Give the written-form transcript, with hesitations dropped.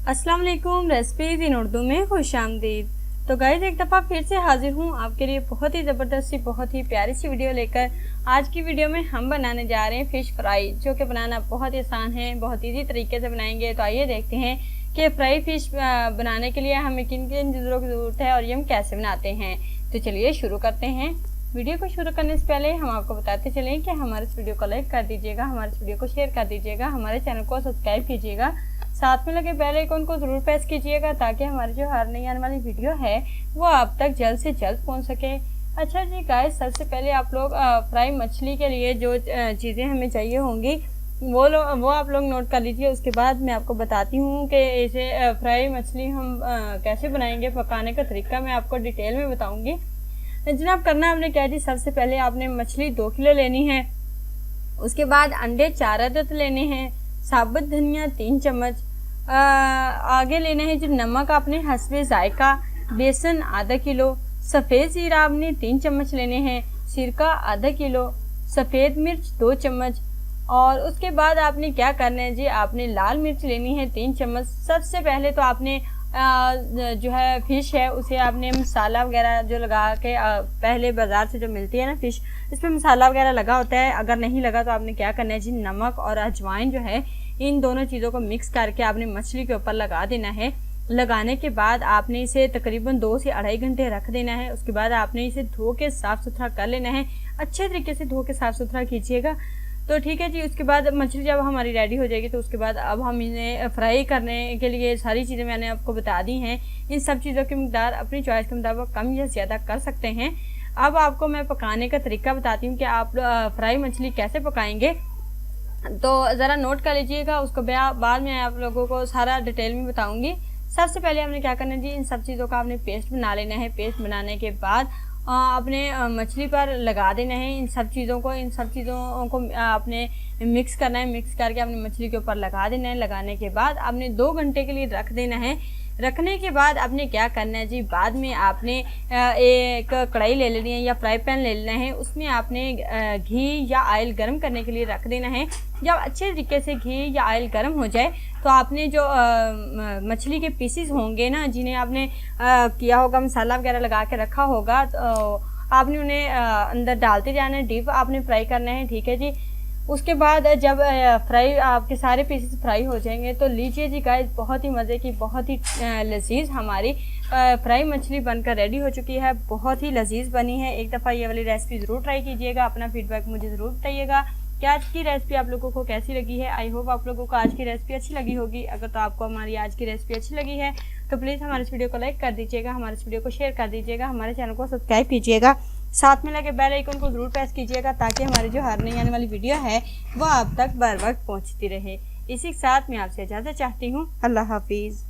अस्सलाम वालेकुम। रेसिपीज इन उर्दू में खुशामदीद। तो गाइस, एक दफ़ा फिर से हाजिर हूँ आपके लिए बहुत ही ज़बरदस्त सी बहुत ही प्यारी सी वीडियो लेकर। आज की वीडियो में हम बनाने जा रहे हैं फ़िश फ्राई, जो कि बनाना बहुत ही आसान है, बहुत ईजी तरीके से बनाएंगे। तो आइए देखते हैं कि फ्राई फ़िश बनाने के लिए हमें किन किन चीज़ों की ज़रूरत है और ये हम कैसे बनाते हैं। तो चलिए शुरू करते हैं। वीडियो को शुरू करने से पहले हम आपको बताते चलें कि हमारे इस वीडियो को लाइक कर दीजिएगा, हमारे इस वीडियो को शेयर कर दीजिएगा, हमारे चैनल को सब्सक्राइब कीजिएगा, साथ में लगे बेल आइकन को ज़रूर प्रेस कीजिएगा ताकि हमारी जो हर नई आने वाली वीडियो है वो आप तक जल्द से जल्द पहुंच सके। अच्छा जी गाइस, सबसे पहले आप लोग फ्राई मछली के लिए जो चीज़ें हमें चाहिए होंगी वो आप लोग नोट कर लीजिए। उसके बाद मैं आपको बताती हूँ कि इसे फ्राई मछली हम कैसे बनाएंगे। पकाने का तरीका मैं आपको डिटेल में बताऊँगी। जनाब, करना आपने क्या जी, सबसे पहले आपने मछली 2 किलो लेनी है। उसके बाद अंडे 4 अदद लेने हैं, साबुत धनिया 3 चम्मच, आगे लेना है जो नमक आपने हस्बे जायका, बेसन आधा किलो, सफ़ेद ज़ीरा आपने 3 चम्मच लेने हैं, सिरका आधा किलो, सफ़ेद मिर्च 2 चम्मच। और उसके बाद आपने क्या करना है जी, आपने लाल मिर्च लेनी है 3 चम्मच। सबसे पहले तो आपने जो है फ़िश है उसे आपने मसाला वगैरह जो लगा के पहले बाज़ार से जो मिलती है ना फ़िश, इसमें मसाला वगैरह लगा होता है। अगर नहीं लगा तो आपने क्या करना है जी, नमक और अजवाइन जो है इन दोनों चीज़ों को मिक्स करके आपने मछली के ऊपर लगा देना है। लगाने के बाद आपने इसे तकरीबन 2 से 2.5 घंटे रख देना है। उसके बाद आपने इसे धो के साफ़ सुथरा कर लेना है। अच्छे तरीके से धो के साफ़ सुथरा कीजिएगा। तो ठीक है जी। उसके बाद मछली जब हमारी रेडी हो जाएगी तो उसके बाद अब हम इन्हें फ्राई करने के लिए सारी चीज़ें मैंने आपको बता दी हैं। इन सब चीज़ों की मिकदार अपनी चॉइस के मुताबिक कम या ज़्यादा कर सकते हैं। अब आपको मैं पकाने का तरीका बताती हूँ कि आप फ्राई मछली कैसे पकाएंगे, तो ज़रा नोट कर लीजिएगा। उसको बाद में आप लोगों को सारा डिटेल में बताऊँगी। सबसे पहले आपने क्या करना है जी, इन सब चीज़ों का आपने पेस्ट बना लेना है। पेस्ट बनाने के बाद आपने मछली पर लगा देना है इन सब चीज़ों को आपने मिक्स करना है। मिक्स करके आपने मछली के ऊपर लगा देना है। लगाने के बाद आपने 2 घंटे के लिए रख देना है। रखने के बाद आपने क्या करना है जी, बाद में आपने एक कढ़ाई ले लेनी है या फ्राई पैन ले लेना है। उसमें आपने घी या ऑयल गर्म करने के लिए रख देना है। जब अच्छे तरीके से घी या ऑयल गर्म हो जाए तो आपने जो मछली के पीसेस होंगे ना, जिन्हें आपने किया होगा, मसाला वगैरह लगा के रखा होगा, तो आपने उन्हें अंदर डालते जाना है। डीप आपने फ्राई करना है, ठीक है जी। उसके बाद जब फ्राई आपके सारे पीसेस फ्राई हो जाएंगे तो लीजिए जी गाइस, बहुत ही मज़े की बहुत ही लजीज हमारी फ्राई मछली बनकर रेडी हो चुकी है। बहुत ही लजीज बनी है। एक दफ़ा ये वाली रेसिपी ज़रूर ट्राई कीजिएगा। अपना फीडबैक मुझे ज़रूर बताइएगा कि आज की रेसिपी आप लोगों को कैसी लगी है। आई होप आप लोगों को आज की रेसिपी अच्छी लगी होगी। अगर तो आपको हमारी आज की रेसिपी अच्छी लगी है तो प्लीज़ हमारे इस वीडियो को लाइक कर दीजिएगा, हमारे इस वीडियो को शेयर कर दीजिएगा, हमारे चैनल को सब्सक्राइब कीजिएगा, साथ में लगे बेल आइकन को ज़रूर प्रेस कीजिएगा ताकि हमारी जो हर नई आने वाली वीडियो है वो आप तक बर वक्त पहुँचती रहे। इसी के साथ मैं आपसे इजाज़त चाहती हूँ। अल्लाह हाफिज़।